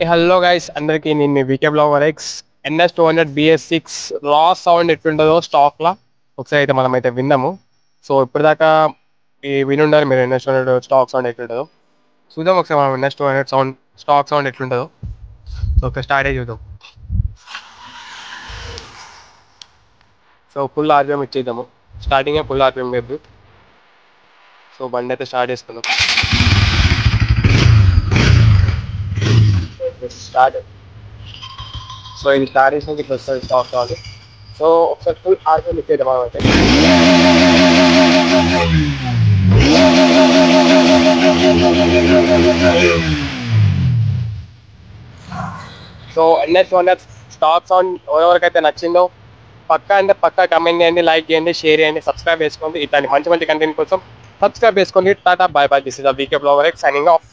Hello guys అందరికి నేను మీ వీకే blogger X NS 200 BS6 రా సౌండ్ ఎట్లుంటుందో స్టాక్ లా ఒకసారి అయితే మనం అయితే విన్నాము. సో ఇప్పటిదాకా వినుండాలి మీరు NS 200 స్టాక్ సౌండ్ ఎట్లుంటుందో చూద్దాం. ఒకసారి మనం NS 200 సౌండ్ స్టాక్ సౌండ్ ఎట్లుంటుందో ఒకసారి స్టార్ట్ అయ్యి చూద్దాం. సో ఫుల్ ఆర్పిఎం ఇచ్చేద్దాము. స్టార్టింగే ఫుల్ ఆర్పిఎం లేదు. సో బండి అయితే స్టార్ట్ చేసుకుందాం. స్టార్ట్. సో ఇది స్టార్ట్ చేసినాక ఇట్లా వస్తుంది స్టాక్ సౌండ్. సో ఒకసారి ఫుల్ ఆర్పిఎం ఇచ్చేద్దాం మనం అయితే. సో NS 200 స్టాక్ సౌండ్ ఎవరికైతే నచ్చిందో పక్కా కమెంట్ చేయండి, లైక్ చేయండి, షేర్ చేయండి, సబ్స్క్రైబ్ చేసుకోండి. ఇట్లాంటి మంచి కంటెంట్ కోసం సబ్స్క్రైబ్ చేసుకోండి. Tata bye bye. This is the VK blogger x signing of.